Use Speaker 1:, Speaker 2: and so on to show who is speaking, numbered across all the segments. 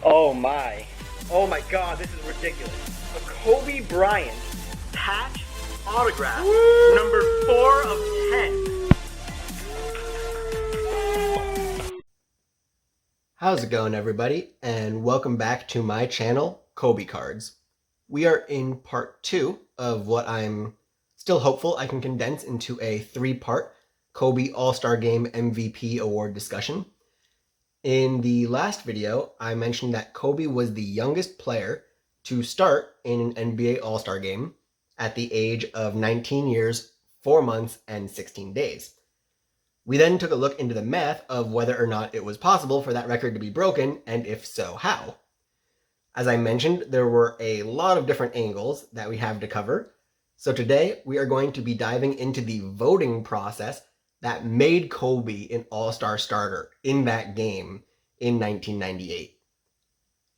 Speaker 1: Oh my. Oh my god, this is ridiculous. A Kobe Bryant patch autograph. Woo! Number 4 of 10.
Speaker 2: How's it going, everybody? And welcome back to my channel, Kobe Cards. We are in part 2 of what I'm still hopeful I can condense into a 3-part Kobe All-Star Game MVP award discussion. In the last video, I mentioned that Kobe was the youngest player to start in an NBA All-Star Game at the age of 19 years, 4 months, and 16 days. We then took a look into the math of whether or not it was possible for that record to be broken, and if so, how. As I mentioned, there were a lot of different angles that we have to cover, so today we are going to be diving into the voting process that made Kobe an all-star starter in that game in 1998.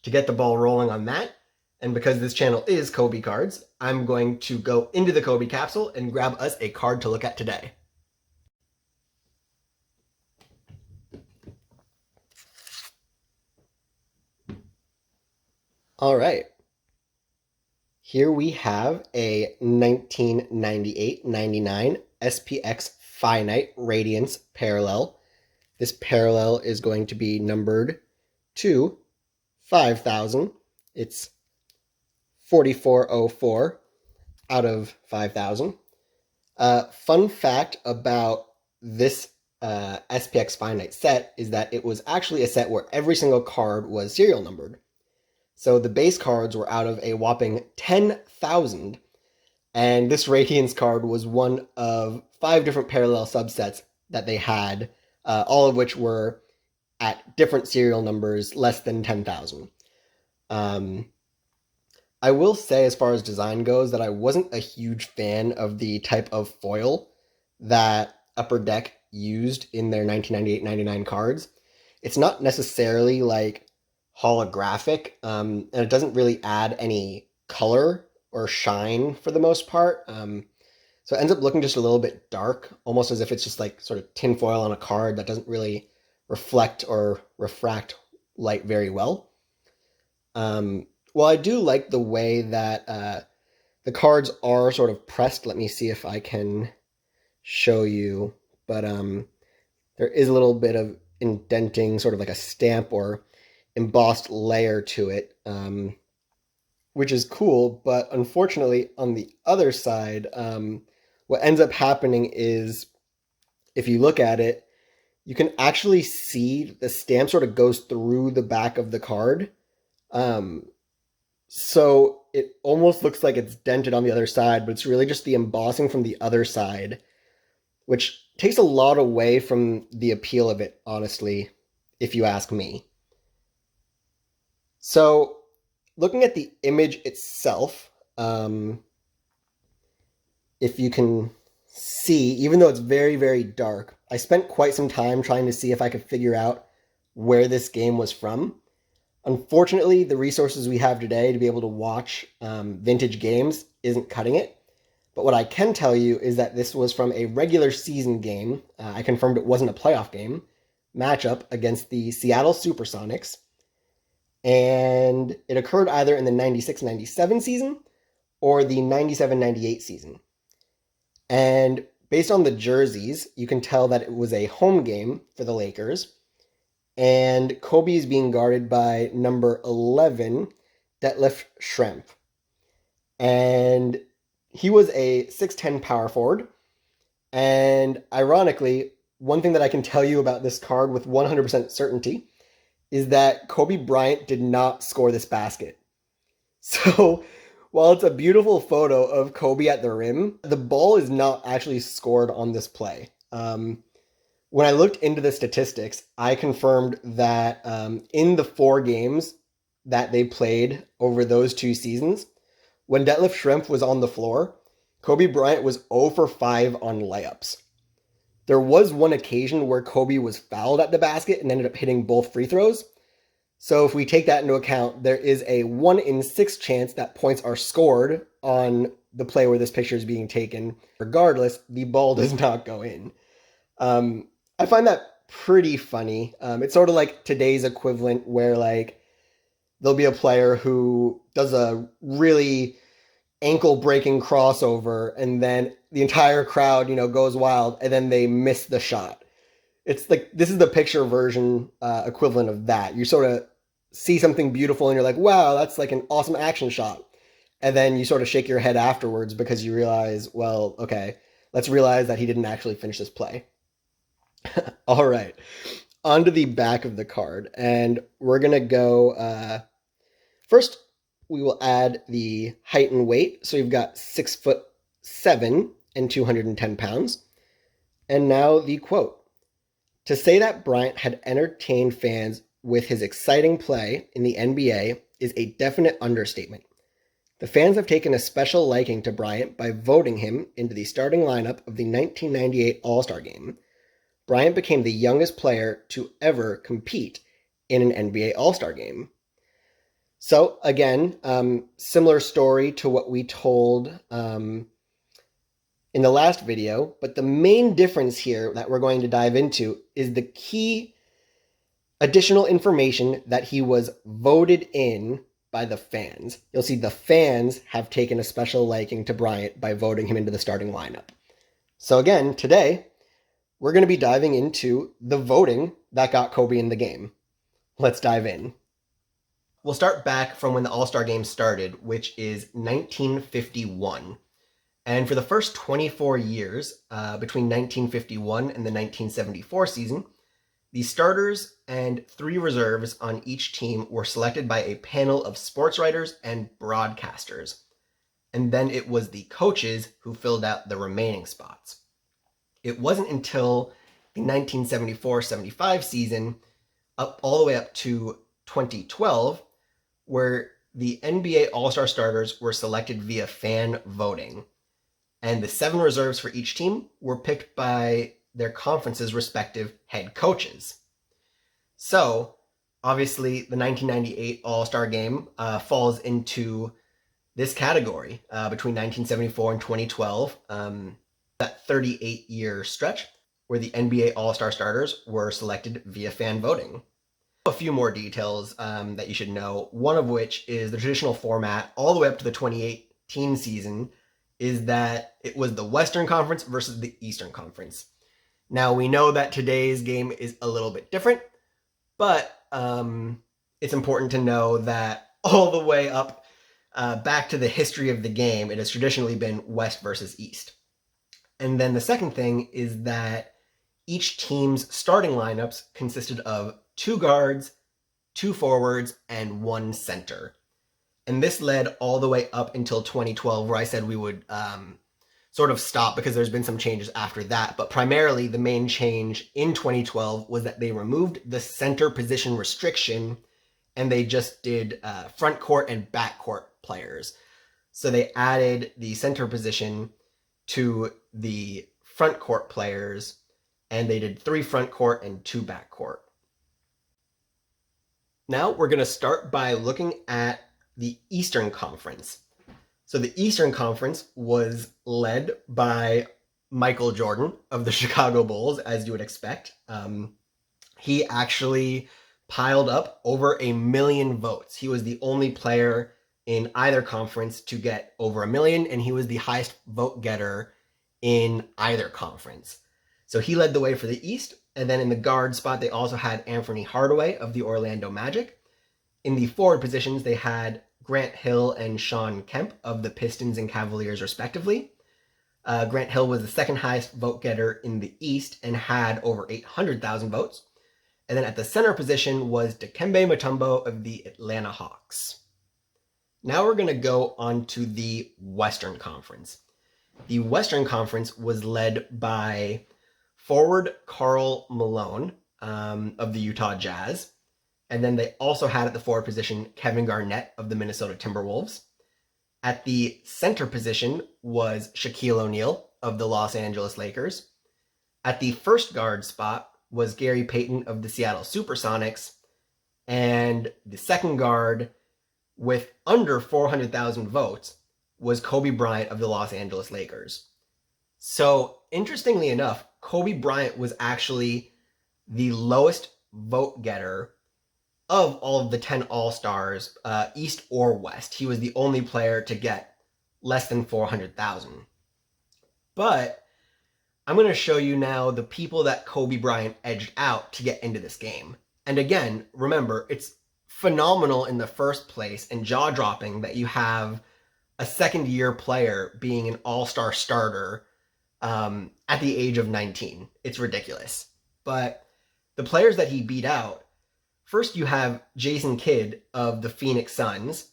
Speaker 2: To get the ball rolling on that, and because this channel is Kobe Cards, I'm going to go into the Kobe capsule and grab us a card to look at today. All right. Here we have a 1998-99 SPx Finite Radiance parallel. This parallel is going to be numbered to 5,000. It's 4404 out of 5,000. Fun fact about this SPx Finite set is that it was actually a set where every single card was serial numbered. So the base cards were out of a whopping 10,000, and this Radiance card was one of 5 different parallel subsets that they had, all of which were at different serial numbers less than 10,000. I will say, as far as design goes, that I wasn't a huge fan of the type of foil that Upper Deck used in their 1998-99 cards. It's not necessarily like holographic, and it doesn't really add any color or shine for the most part. So it ends up looking just a little bit dark, almost as if it's just like sort of tinfoil on a card that doesn't really reflect or refract light very well. Well, I do like the way that the cards are sort of pressed. Let me see if I can show you. But there is a little bit of indenting, sort of like a stamp or embossed layer to it, which is cool. But unfortunately, on the other side, what ends up happening is, if you look at it, you can actually see the stamp sort of goes through the back of the card. So it almost looks like it's dented on the other side, but it's really just the embossing from the other side, which takes a lot away from the appeal of it, honestly, if you ask me. So looking at the image itself, if you can see, even though it's very, very dark, I spent quite some time trying to see if I could figure out where this game was from. Unfortunately, the resources we have today to be able to watch vintage games isn't cutting it. But what I can tell you is that this was from a regular season game. I confirmed it wasn't a playoff game matchup against the Seattle Supersonics. And it occurred either in the 96-97 season or the 97-98 season. And based on the jerseys, you can tell that it was a home game for the Lakers. And Kobe is being guarded by number 11, Detlef Schrempf. And he was a 6'10 power forward. And ironically, one thing that I can tell you about this card with 100% certainty is that Kobe Bryant did not score this basket. So while it's a beautiful photo of Kobe at the rim, the ball is not actually scored on this play. When I looked into the statistics, I confirmed that in the 4 games that they played over those 2 seasons, when Detlef Schrempf was on the floor, Kobe Bryant was 0 for 5 on layups. There was one occasion where Kobe was fouled at the basket and ended up hitting both free throws. So if we take that into account, there is a 1 in 6 chance that points are scored on the play where this picture is being taken. Regardless, the ball does not go in. I find that pretty funny. It's sort of like today's equivalent where, like, there'll be a player who does a really ankle-breaking crossover, and then the entire crowd, goes wild, and then they miss the shot. It's like, this is the picture version equivalent of that. You sort of see something beautiful, and you're like, wow, that's like an awesome action shot. And then you sort of shake your head afterwards because you realize, well, okay, let's realize that he didn't actually finish this play. All right, onto the back of the card, and we're gonna go. First, we will add the height and weight. So we've got 6'7" and 210 pounds. And now the quote: "To say that Bryant had entertained fans with his exciting play in the NBA is a definite understatement. The fans have taken a special liking to Bryant by voting him into the starting lineup of the 1998 All-Star Game. Bryant became the youngest player to ever compete in an NBA All-Star Game." So again, similar story to what we told in the last video, but the main difference here that we're going to dive into is the key additional information that he was voted in by the fans. You'll see the fans have taken a special liking to Bryant by voting him into the starting lineup. So again, today, we're going to be diving into the voting that got Kobe in the game. Let's dive in. We'll start back from when the All-Star Game started, which is 1951. And for the first 24 years, between 1951 and the 1974 season, the starters and 3 reserves on each team were selected by a panel of sports writers and broadcasters. And then it was the coaches who filled out the remaining spots. It wasn't until the 1974-75 season, all the way up to 2012, where the NBA All-Star starters were selected via fan voting. And the 7 reserves for each team were picked by their conference's respective head coaches. So, obviously, the 1998 All-Star Game falls into this category between 1974 and 2012, that 38-year stretch where the NBA All-Star starters were selected via fan voting. A few more details that you should know, one of which is the traditional format all the way up to the 2018 season is that it was the Western Conference versus the Eastern Conference. Now, we know that today's game is a little bit different, but it's important to know that all the way up back to the history of the game, it has traditionally been West versus East. And then the second thing is that each team's starting lineups consisted of 2 guards, 2 forwards, and 1 center. And this led all the way up until 2012, where I said we would sort of stop because there's been some changes after that. But primarily, the main change in 2012 was that they removed the center position restriction, and they just did front court and back court players. So they added the center position to the front court players, and they did 3 front court and 2 back court. Now we're going to start by looking at the Eastern Conference. So the Eastern Conference was led by Michael Jordan of the Chicago Bulls, as you would expect. He actually piled up over 1 million votes. He was the only player in either conference to get over 1 million, and he was the highest vote getter in either conference. So he led the way for the East, and then in the guard spot, they also had Anthony Hardaway of the Orlando Magic. In the forward positions, they had Grant Hill and Shawn Kemp of the Pistons and Cavaliers, respectively. Grant Hill was the second highest vote getter in the East and had over 800,000 votes. And then at the center position was Dikembe Mutombo of the Atlanta Hawks. Now we're going to go on to the Western Conference. The Western Conference was led by forward Karl Malone of the Utah Jazz. And then they also had at the forward position Kevin Garnett of the Minnesota Timberwolves. At the center position was Shaquille O'Neal of the Los Angeles Lakers. At the first guard spot was Gary Payton of the Seattle Supersonics. And the second guard, with under 400,000 votes, was Kobe Bryant of the Los Angeles Lakers. So, interestingly enough, Kobe Bryant was actually the lowest vote getter of all of the 10 All-Stars, East or West. He was the only player to get less than 400,000. But I'm going to show you now the people that Kobe Bryant edged out to get into this game. And again, remember, it's phenomenal in the first place and jaw-dropping that you have a second-year player being an all-star starter at the age of 19. It's ridiculous. But the players that he beat out, first you have Jason Kidd of the Phoenix Suns,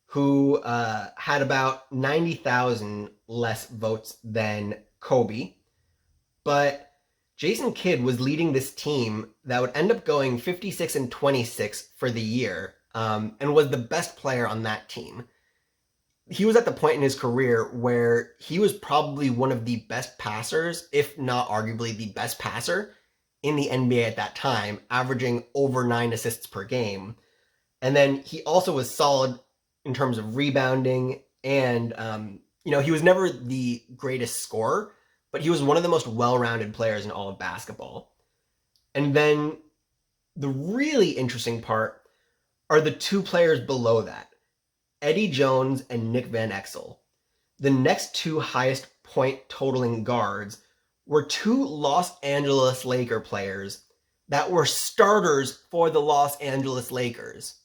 Speaker 2: who had about 90,000 less votes than Kobe. But Jason Kidd was leading this team that would end up going 56-26 for the year, and was the best player on that team. He was at the point in his career where he was probably one of the best passers, if not arguably the best passer in the NBA at that time, averaging over 9 assists per game. And then he also was solid in terms of rebounding, and he was never the greatest scorer, but he was one of the most well-rounded players in all of basketball. And then the really interesting part are the two players below that, Eddie Jones and Nick Van Exel. The next two highest point totaling guards were two Los Angeles Laker players that were starters for the Los Angeles Lakers.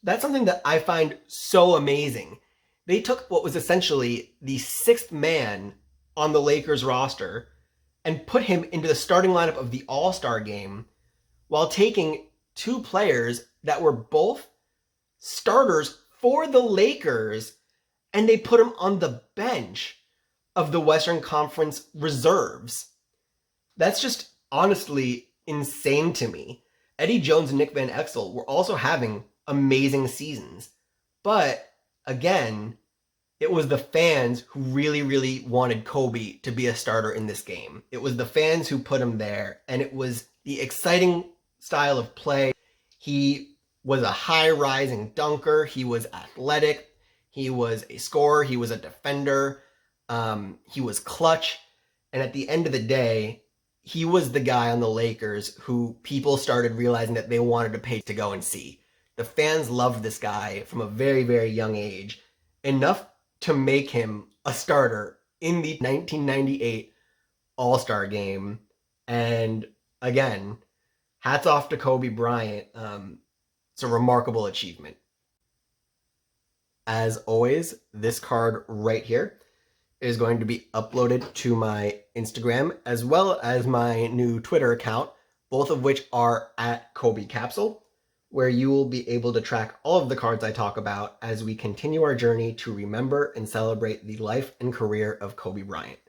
Speaker 2: That's something that I find so amazing. They took what was essentially the sixth man on the Lakers roster and put him into the starting lineup of the All-Star game while taking two players that were both starters for the Lakers, and they put him on the bench of the Western Conference reserves. That's just honestly insane to me. Eddie Jones and Nick Van Exel were also having amazing seasons. But again, it was the fans who really, really wanted Kobe to be a starter in this game. It was the fans who put him there, and it was the exciting style of play. He was a high-rising dunker. He was athletic. He was a scorer. He was a defender. He was clutch. And at the end of the day, he was the guy on the Lakers who people started realizing that they wanted to pay to go and see. The fans loved this guy from a very, very young age, enough to make him a starter in the 1998 All-Star game. And again, hats off to Kobe Bryant. It's a remarkable achievement. As always, this card right here is going to be uploaded to my Instagram as well as my new Twitter account, both of which are at Kobe Capsule, where you will be able to track all of the cards I talk about as we continue our journey to remember and celebrate the life and career of Kobe Bryant.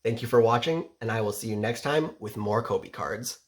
Speaker 2: Thank you for watching, and I will see you next time with more Kobe cards.